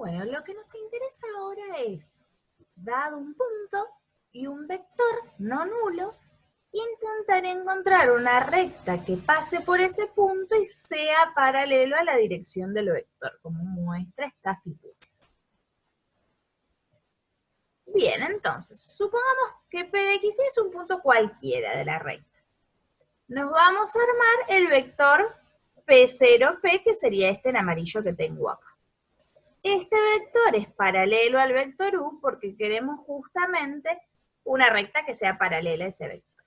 Bueno, lo que nos interesa ahora es, dado un punto y un vector no nulo, intentar encontrar una recta que pase por ese punto y sea paralelo a la dirección del vector, como muestra esta figura. Bien, entonces, supongamos que P de X es un punto cualquiera de la recta. Nos vamos a armar el vector P0P, que sería este en amarillo que tengo acá. Este vector es paralelo al vector U porque queremos justamente una recta que sea paralela a ese vector.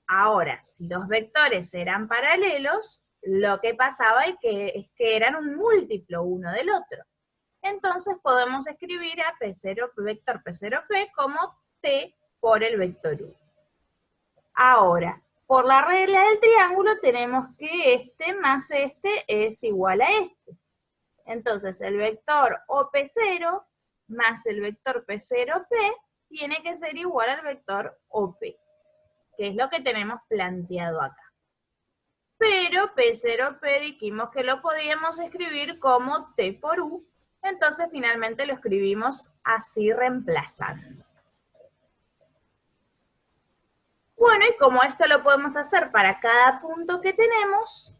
Ahora, si los vectores eran paralelos, lo que pasaba es que eran un múltiplo uno del otro. Entonces podemos escribir a vector P0P como T por el vector U. Ahora, por la regla del triángulo tenemos que este más este es igual a este. Entonces el vector OP0 más el vector P0P tiene que ser igual al vector OP, que es lo que tenemos planteado acá. Pero P0P dijimos que lo podíamos escribir como T por U, entonces finalmente lo escribimos así reemplazando. Bueno, y como esto lo podemos hacer para cada punto que tenemos,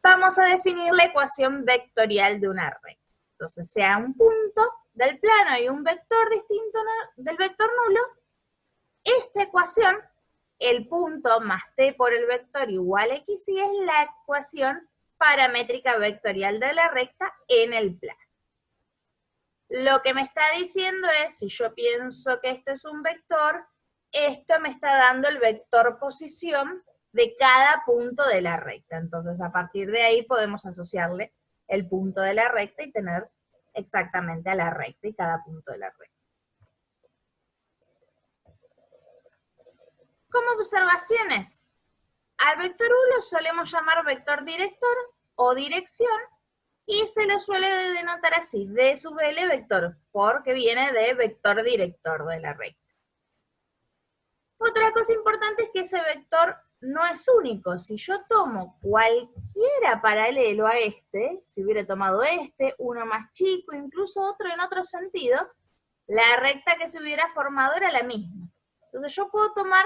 vamos a definir la ecuación vectorial de una recta. Entonces, sea un punto del plano y un vector distinto del vector nulo, esta ecuación, el punto más t por el vector igual a x, y es la ecuación paramétrica vectorial de la recta en el plano. Lo que me está diciendo es, si yo pienso que esto es un vector, esto me está dando el vector posición de cada punto de la recta. Entonces, a partir de ahí podemos asociarle el punto de la recta y tener exactamente a la recta y cada punto de la recta. Como observaciones, al vector U lo solemos llamar vector director o dirección, y se lo suele denotar así, D sub L vector, porque viene de vector director de la recta. Otra cosa importante es que ese vector no es único. Si yo tomo cualquiera paralelo a este, si hubiera tomado este, uno más chico, incluso otro en otro sentido, la recta que se hubiera formado era la misma. Entonces yo puedo tomar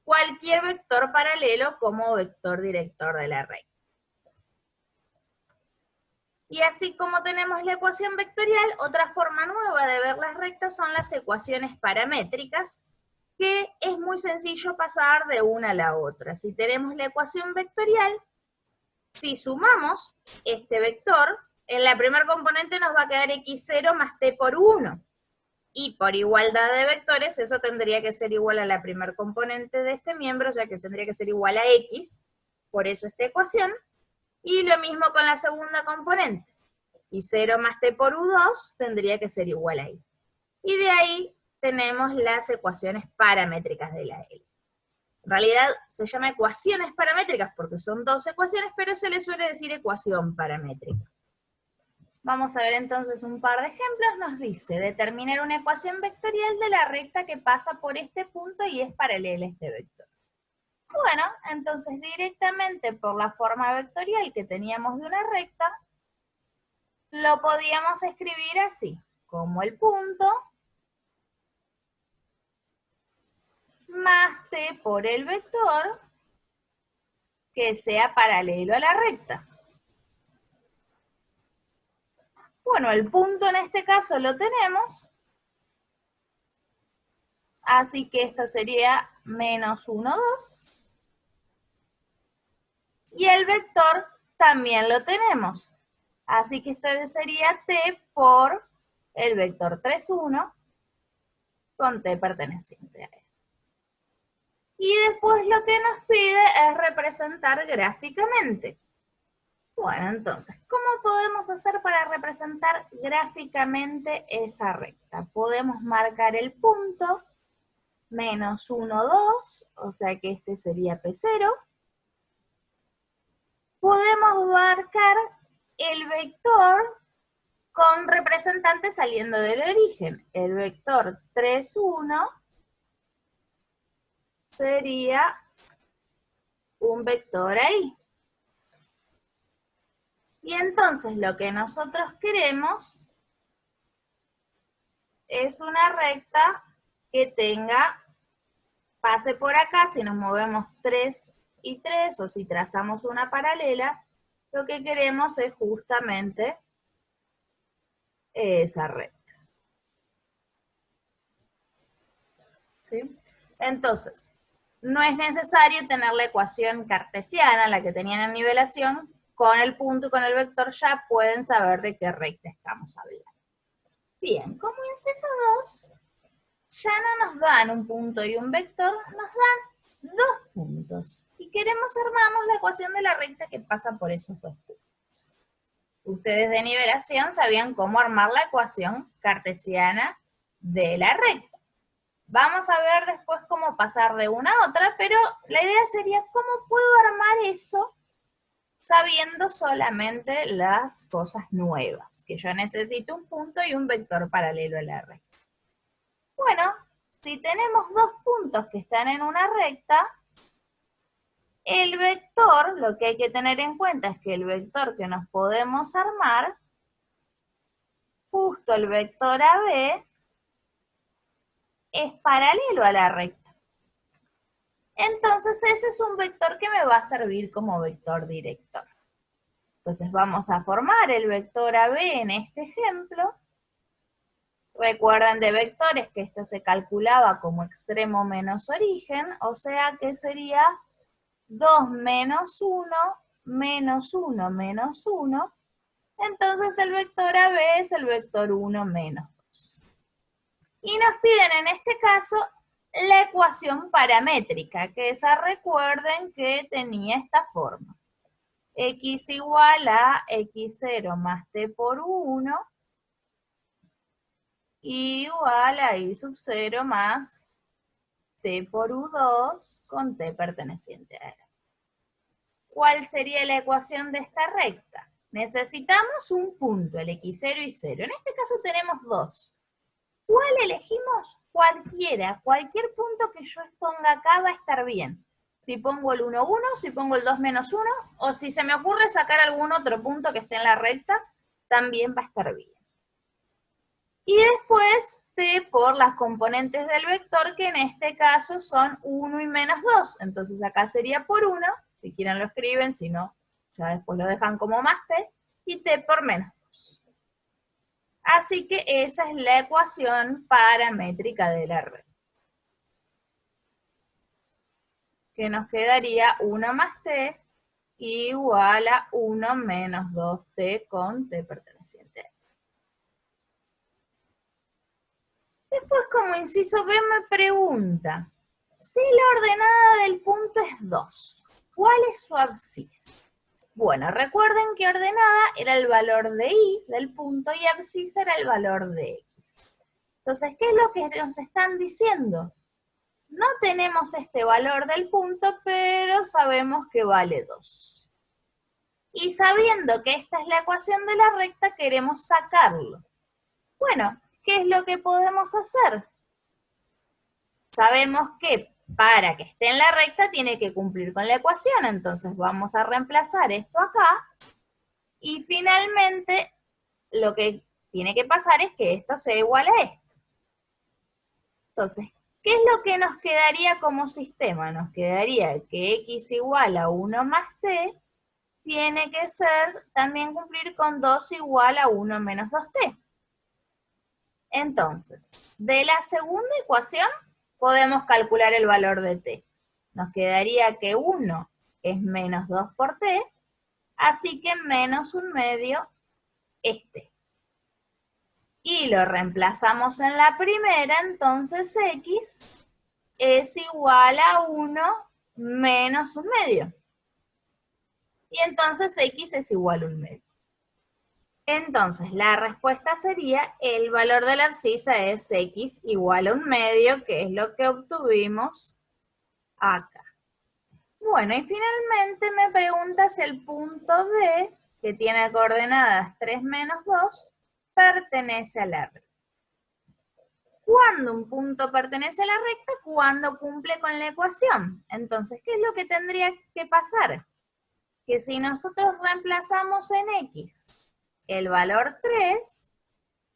cualquier vector paralelo como vector director de la recta. Y así como tenemos la ecuación vectorial, otra forma nueva de ver las rectas son las ecuaciones paramétricas, que es muy sencillo pasar de una a la otra. Si tenemos la ecuación vectorial, si sumamos este vector, en la primera componente nos va a quedar x0 más t por 1. Y por igualdad de vectores, eso tendría que ser igual a la primera componente de este miembro, o sea que tendría que ser igual a x, por eso esta ecuación. Y lo mismo con la segunda componente. Y 0 más t por u2 tendría que ser igual a y. Y de ahí tenemos las ecuaciones paramétricas de la L. En realidad se llama ecuaciones paramétricas porque son dos ecuaciones, pero se le suele decir ecuación paramétrica. Vamos a ver entonces un par de ejemplos. Nos dice determinar una ecuación vectorial de la recta que pasa por este punto y es paralela a este vector. Bueno, entonces directamente por la forma vectorial que teníamos de una recta, lo podíamos escribir así, como el punto más t por el vector que sea paralelo a la recta. Bueno, el punto en este caso lo tenemos, así que esto sería menos 1, 2. Y el vector también lo tenemos, así que esto sería t por el vector 3, 1, con t perteneciente a él. Y después lo que nos pide es representar gráficamente. Bueno, entonces, ¿cómo podemos hacer para representar gráficamente esa recta? Podemos marcar el punto, menos 1, 2, o sea que este sería P0. Podemos marcar el vector con representante saliendo del origen. El vector 3, 1 sería un vector ahí. Y entonces lo que nosotros queremos es una recta que pase por acá, si nos movemos 3 y 3, o si trazamos una paralela, lo que queremos es justamente esa recta. ¿Sí? Entonces, no es necesario tener la ecuación cartesiana, la que tenían en nivelación, con el punto y con el vector ya pueden saber de qué recta estamos hablando. Bien, como inciso 2, ya no nos dan un punto y un vector, nos dan 2 puntos. Y queremos armarnos la ecuación de la recta que pasa por esos 2 puntos. Ustedes de nivelación sabían cómo armar la ecuación cartesiana de la recta. Vamos a ver después cómo pasar de una a otra, pero la idea sería cómo puedo armar eso sabiendo solamente las cosas nuevas, que yo necesito un punto y un vector paralelo a la recta. Bueno, si tenemos 2 puntos que están en una recta, el vector, lo que hay que tener en cuenta es que el vector que nos podemos armar, justo el vector AB, es paralelo a la recta. Entonces ese es un vector que me va a servir como vector director. Entonces vamos a formar el vector AB en este ejemplo. Recuerden de vectores que esto se calculaba como extremo menos origen, o sea que sería 2 menos 1, menos 1, menos 1. Entonces el vector AB es el vector 1 menos 2. Y nos piden en este caso la ecuación paramétrica, que esa recuerden que tenía esta forma. X igual a x0 más t por 1 igual a y sub 0 más t por u2 con t perteneciente a R. ¿Cuál sería la ecuación de esta recta? Necesitamos un punto, el x0 y 0. En este caso tenemos 2. ¿Cuál elegimos? Cualquiera. Cualquier punto que yo ponga acá va a estar bien. Si pongo el 1, 1, si pongo el 2 menos 1, o si se me ocurre sacar algún otro punto que esté en la recta, también va a estar bien. Y después t por las componentes del vector, que en este caso son 1 y menos 2. Entonces acá sería por 1, si quieren lo escriben, si no, ya después lo dejan como más t, y t por menos 2. Así que esa es la ecuación paramétrica de la recta. Que nos quedaría 1 más t igual a 1 menos 2t con t perteneciente a. Después, como inciso B, me pregunta, si la ordenada del punto es 2, ¿cuál es su abscisa? Bueno, recuerden que ordenada era el valor de y del punto y abscisa era el valor de x. Entonces, ¿qué es lo que nos están diciendo? No tenemos este valor del punto, pero sabemos que vale 2. Y sabiendo que esta es la ecuación de la recta, queremos sacarlo. Bueno, ¿qué es lo que podemos hacer? Sabemos que para que esté en la recta tiene que cumplir con la ecuación, entonces vamos a reemplazar esto acá, y finalmente lo que tiene que pasar es que esto sea igual a esto. Entonces, ¿qué es lo que nos quedaría como sistema? Nos quedaría que x igual a 1 más t tiene que ser, también cumplir con 2 igual a 1 menos 2t. Entonces, de la segunda ecuación podemos calcular el valor de t. Nos quedaría que 1 es menos 2 por t, así que menos 1/2 es t. Y lo reemplazamos en la primera, entonces x es igual a 1 menos 1/2. Y entonces x es igual a 1/2. Entonces, la respuesta sería, el valor de la abscisa es x igual a 1/2, que es lo que obtuvimos acá. Bueno, y finalmente me pregunta si el punto D, que tiene coordenadas 3 menos 2, pertenece a la recta. ¿Cuándo un punto pertenece a la recta? Cuando cumple con la ecuación. Entonces, ¿qué es lo que tendría que pasar? Que si nosotros reemplazamos en x el valor 3,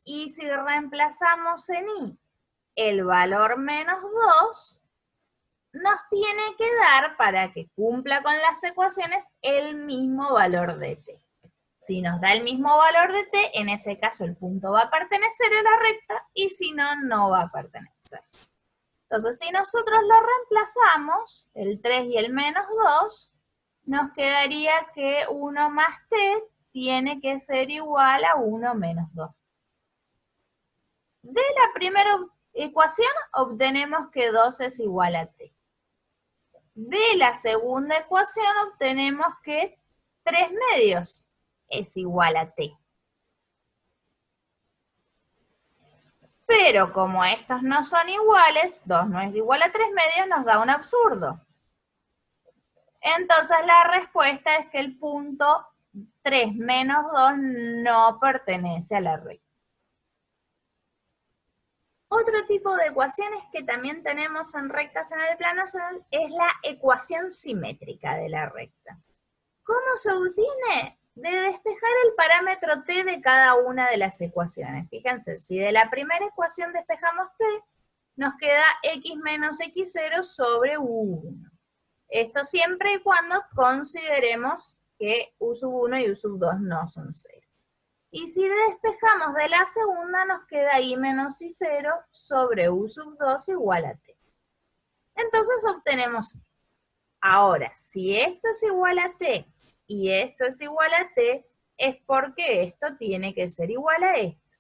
Y si reemplazamos en y el valor menos 2, nos tiene que dar, para que cumpla con las ecuaciones, el mismo valor de t. Si nos da el mismo valor de t, en ese caso el punto va a pertenecer a la recta, y si no, no va a pertenecer. Entonces, si nosotros lo reemplazamos, el 3 y el menos 2, nos quedaría que 1 más t tiene que ser igual a 1 menos 2. De la primera ecuación obtenemos que 2 es igual a t. De la segunda ecuación obtenemos que 3 medios es igual a t. Pero como estos no son iguales, 2 no es igual a 3 medios, nos da un absurdo. Entonces la respuesta es que el punto 3 menos 2 no pertenece a la recta. Otro tipo de ecuaciones que también tenemos en rectas en el plano zonal es la ecuación simétrica de la recta. ¿Cómo se obtiene? De despejar el parámetro t de cada una de las ecuaciones. Fíjense, si de la primera ecuación despejamos t, nos queda x menos x0 sobre u1. Esto siempre y cuando consideremos que u sub 1 y u sub 2 no son 0. Y si despejamos de la segunda, nos queda i menos i0 sobre u sub 2 igual a t. Entonces obtenemos, ahora, si esto es igual a t y esto es igual a t, es porque esto tiene que ser igual a esto.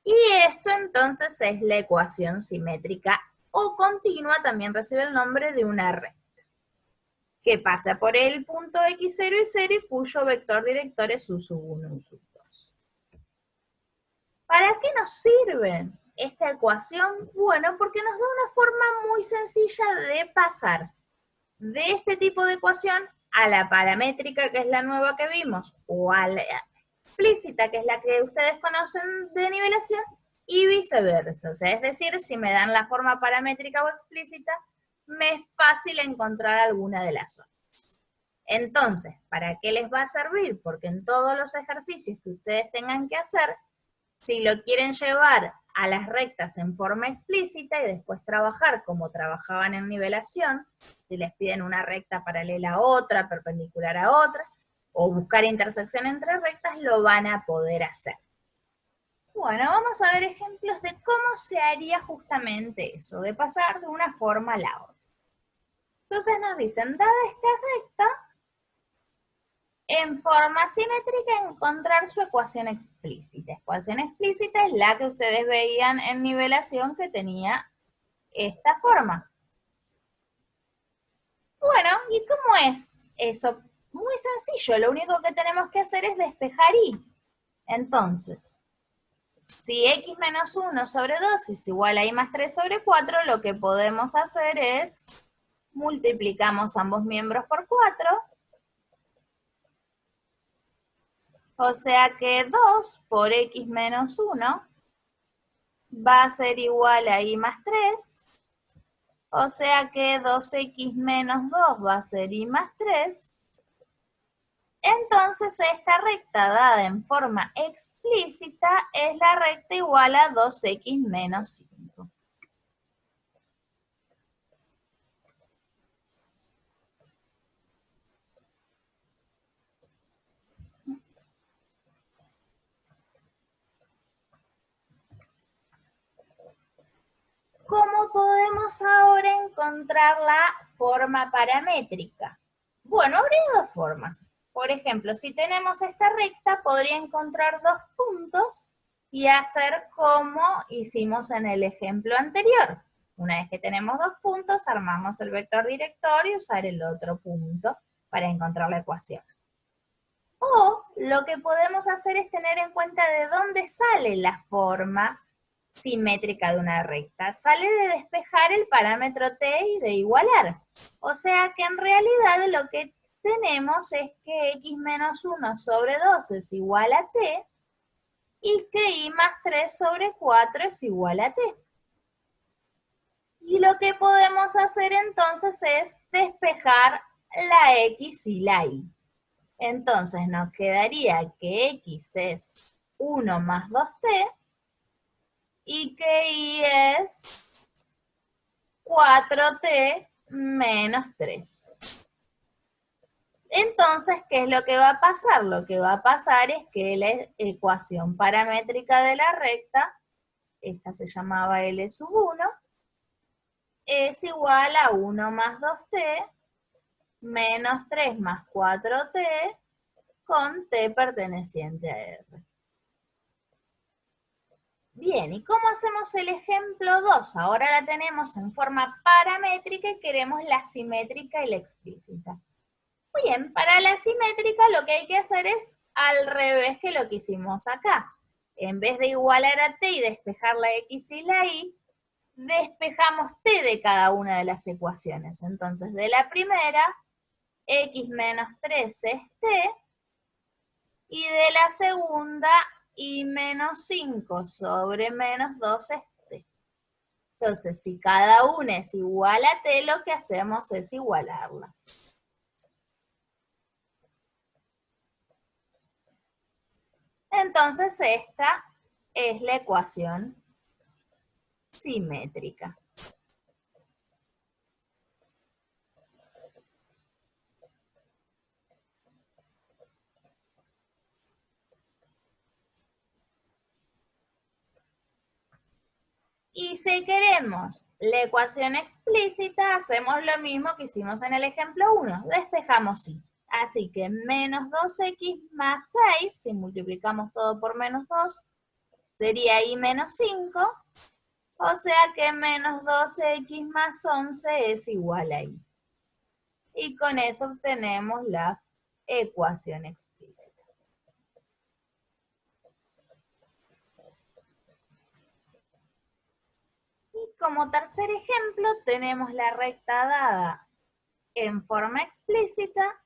Y esto entonces es la ecuación simétrica o continua, también recibe el nombre de una recta, que pasa por el punto x0 y 0 y cuyo vector director es u sub 1 y u sub 2. ¿Para qué nos sirve esta ecuación? Bueno, porque nos da una forma muy sencilla de pasar de este tipo de ecuación a la paramétrica, que es la nueva que vimos, o a la explícita, que es la que ustedes conocen de nivelación, y viceversa. O sea, es decir, si me dan la forma paramétrica o explícita, me es fácil encontrar alguna de las otras. Entonces, ¿para qué les va a servir? Porque en todos los ejercicios que ustedes tengan que hacer, si lo quieren llevar a las rectas en forma explícita y después trabajar como trabajaban en nivelación, si les piden una recta paralela a otra, perpendicular a otra, o buscar intersección entre rectas, lo van a poder hacer. Bueno, vamos a ver ejemplos de cómo se haría justamente eso, de pasar de una forma a la otra. Entonces nos dicen, dada esta recta, en forma simétrica encontrar su ecuación explícita. Ecuación explícita es la que ustedes veían en nivelación, que tenía esta forma. Bueno, ¿y cómo es eso? Muy sencillo, lo único que tenemos que hacer es despejar y. Entonces, si x menos 1 sobre 2 es igual a y más 3 sobre 4, lo que podemos hacer es multiplicamos ambos miembros por 4, o sea que 2 por x menos 1 va a ser igual a y más 3, o sea que 2x menos 2 va a ser y más 3. Entonces esta recta dada en forma explícita es la recta igual a 2x menos 5. ¿Cómo podemos ahora encontrar la forma paramétrica? Bueno, habría dos formas. Por ejemplo, si tenemos esta recta, podría encontrar dos puntos y hacer como hicimos en el ejemplo anterior. Una vez que tenemos dos puntos, armamos el vector director y usar el otro punto para encontrar la ecuación. O lo que podemos hacer es tener en cuenta de dónde sale la forma simétrica de una recta. Sale de despejar el parámetro t y de igualar. O sea que en realidad lo que tenemos es que x menos 1 sobre 2 es igual a t y que y más 3 sobre 4 es igual a t. Y lo que podemos hacer entonces es despejar la x y la y. Entonces nos quedaría que x es 1 más 2t y que y es 4t menos 3. Entonces, ¿qué es lo que va a pasar? Lo que va a pasar es que la ecuación paramétrica de la recta, esta se llamaba L sub 1, es igual a 1 más 2t menos 3 más 4t con t perteneciente a R. Bien, ¿y cómo hacemos el ejemplo 2? Ahora la tenemos en forma paramétrica y queremos la simétrica y la explícita. Muy bien, para la simétrica lo que hay que hacer es al revés que lo que hicimos acá. En vez de igualar a t y despejar la x y la y, despejamos t de cada una de las ecuaciones. Entonces, de la primera, x menos 3 es t, y de la segunda, y menos 5 sobre menos 2 es t. Entonces, si cada una es igual a t, lo que hacemos es igualarlas. Entonces, esta es la ecuación simétrica. Y si queremos la ecuación explícita, hacemos lo mismo que hicimos en el ejemplo 1. Despejamos y. Así que menos 2x más 6, si multiplicamos todo por menos 2, sería y menos 5. O sea que menos 12x más 11 es igual a y. Y con eso obtenemos la ecuación explícita. Y como tercer ejemplo tenemos la recta dada en forma explícita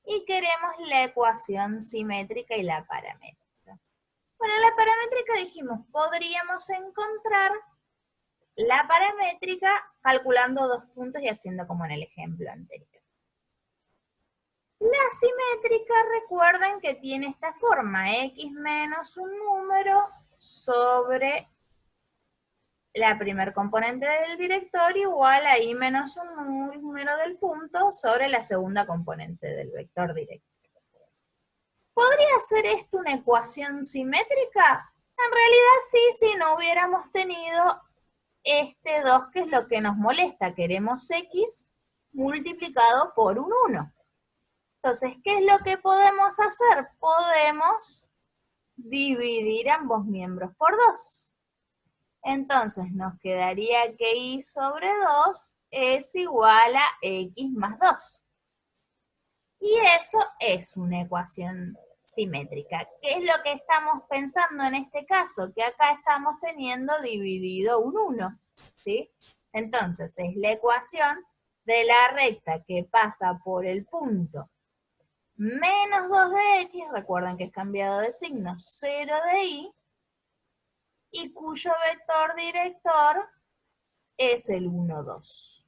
y queremos la ecuación simétrica y la paramétrica. Bueno, la paramétrica dijimos, podríamos encontrar la paramétrica calculando 2 puntos y haciendo como en el ejemplo anterior. La simétrica, recuerden que tiene esta forma, x menos un número sobre la primer componente del directorio igual a y menos un número del punto sobre la segunda componente del vector directorio. ¿Podría ser esto una ecuación simétrica? En realidad sí, si no hubiéramos tenido este 2, que es lo que nos molesta. Queremos x multiplicado por un 1. Entonces, ¿qué es lo que podemos hacer? Podemos dividir ambos miembros por 2. Entonces, nos quedaría que y sobre 2 es igual a x más 2. Y eso es una ecuación simétrica. ¿Qué es lo que estamos pensando en este caso? Que acá estamos teniendo dividido un 1, ¿sí? Entonces, es la ecuación de la recta que pasa por el punto menos 2 de x, recuerden que es cambiado de signo, 0 de y cuyo vector director es el 1, 2.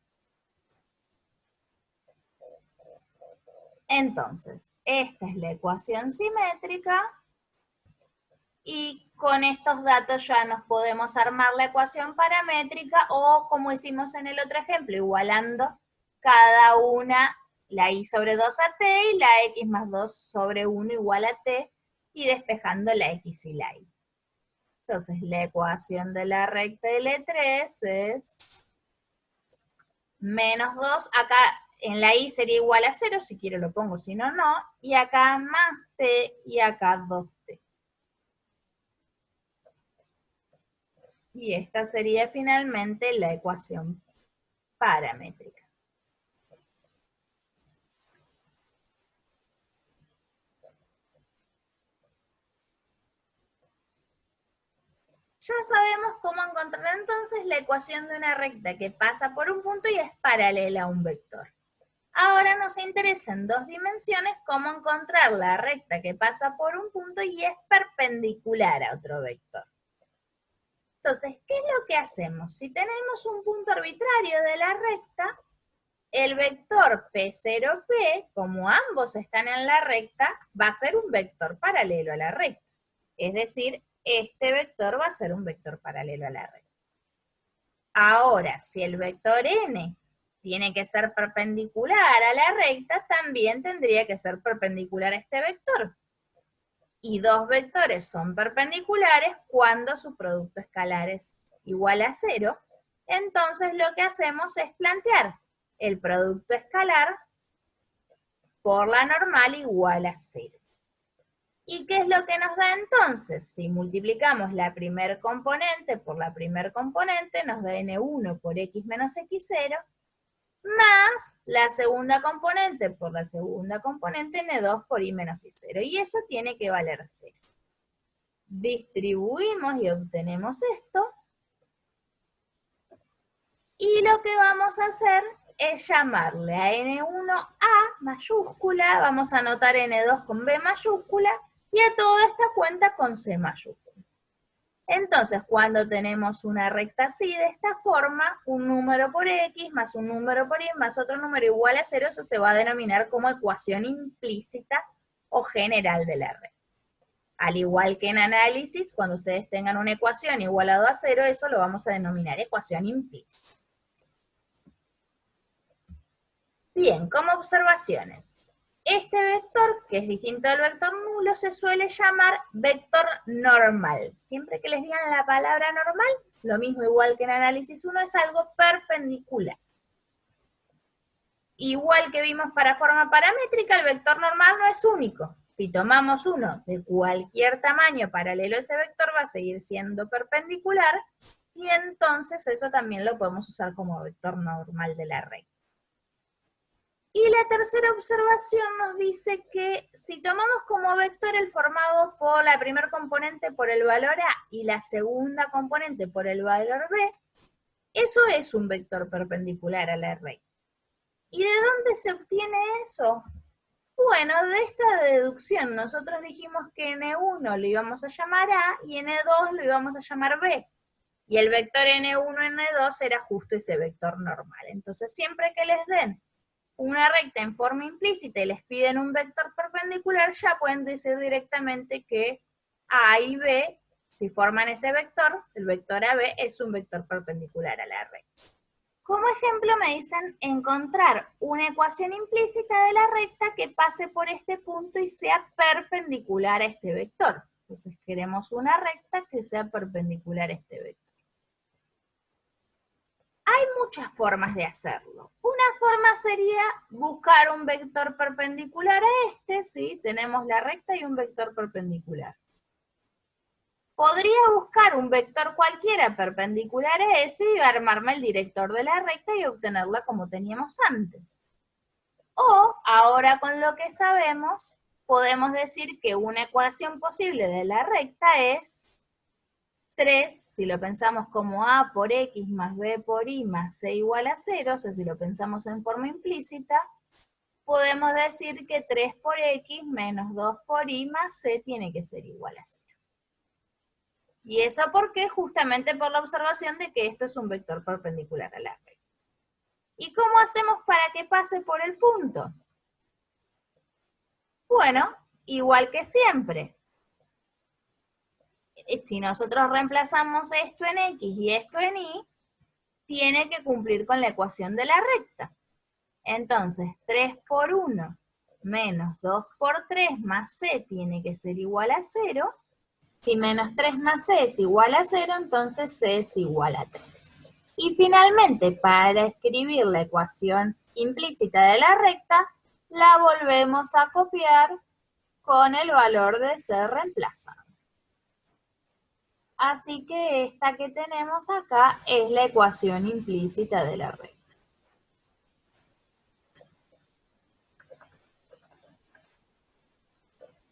Entonces, esta es la ecuación simétrica y con estos datos ya nos podemos armar la ecuación paramétrica o como hicimos en el otro ejemplo, igualando cada una la y sobre 2 a t y la x más 2 sobre 1 igual a t y despejando la x y la y. Entonces, la ecuación de la recta L3 es menos 2, acá en la y sería igual a 0, si quiero lo pongo, si no, no, y acá más t y acá 2t. Y esta sería finalmente la ecuación paramétrica. Ya sabemos cómo encontrar entonces la ecuación de una recta que pasa por un punto y es paralela a un vector. Ahora nos interesa en 2 dimensiones cómo encontrar la recta que pasa por un punto y es perpendicular a otro vector. Entonces, ¿qué es lo que hacemos? Si tenemos un punto arbitrario de la recta, el vector P0P, como ambos están en la recta, va a ser un vector paralelo a la recta. Es decir, este vector va a ser un vector paralelo a la recta. Ahora, si el vector n tiene que ser perpendicular a la recta, también tendría que ser perpendicular a este vector. Y dos vectores son perpendiculares cuando su producto escalar es igual a 0. Entonces lo que hacemos es plantear el producto escalar por la normal igual a 0. ¿Y qué es lo que nos da entonces? Si multiplicamos la primer componente por la primer componente, nos da n1 por x menos x0, más la segunda componente por la segunda componente, n2 por y menos y0. Y eso tiene que valer 0. Distribuimos y obtenemos esto. Y lo que vamos a hacer es llamarle a n1 A mayúscula, vamos a anotar n2 con B mayúscula, y a toda esta cuenta con C mayúscula. Entonces, cuando tenemos una recta así, de esta forma, un número por x más un número por y más otro número igual a 0, eso se va a denominar como ecuación implícita o general de la recta. Al igual que en análisis, cuando ustedes tengan una ecuación igualado a 0, eso lo vamos a denominar ecuación implícita. Bien, como observaciones. Este vector, que es distinto al vector nulo, se suele llamar vector normal. Siempre que les digan la palabra normal, lo mismo igual que en análisis 1, es algo perpendicular. Igual que vimos para forma paramétrica, el vector normal no es único. Si tomamos uno de cualquier tamaño paralelo a ese vector, va a seguir siendo perpendicular, y entonces eso también lo podemos usar como vector normal de la recta. Y la tercera observación nos dice que si tomamos como vector el formado por la primera componente por el valor A y la segunda componente por el valor B, eso es un vector perpendicular a la recta. ¿Y de dónde se obtiene eso? Bueno, de esta deducción nosotros dijimos que n1 lo íbamos a llamar A y n2 lo íbamos a llamar B. Y el vector n1, n2 era justo ese vector normal. Entonces siempre que les den una recta en forma implícita y les piden un vector perpendicular, ya pueden decir directamente que A y B, si forman ese vector, el vector AB es un vector perpendicular a la recta. Como ejemplo me dicen encontrar una ecuación implícita de la recta que pase por este punto y sea perpendicular a este vector. Entonces queremos una recta que sea perpendicular a este vector. Hay muchas formas de hacerlo. Una forma sería buscar un vector perpendicular a este, ¿sí? Tenemos la recta y un vector perpendicular. Podría buscar un vector cualquiera perpendicular a eso y armarme el director de la recta y obtenerla como teníamos antes. O, ahora con lo que sabemos, podemos decir que una ecuación posible de la recta es 3, si lo pensamos como A por X más B por Y más C igual a 0, o sea, si lo pensamos en forma implícita, podemos decir que 3 por X menos 2 por Y más C tiene que ser igual a 0. ¿Y eso por qué? Justamente por la observación de que esto es un vector perpendicular a la recta. ¿Y cómo hacemos para que pase por el punto? Bueno, igual que siempre. Si nosotros reemplazamos esto en X y esto en Y, tiene que cumplir con la ecuación de la recta. Entonces, 3 por 1 menos 2 por 3 más C tiene que ser igual a 0. Si menos 3 más C es igual a 0, entonces C es igual a 3. Y finalmente, para escribir la ecuación implícita de la recta, la volvemos a copiar con el valor de C reemplazado. Así que esta que tenemos acá es la ecuación implícita de la recta.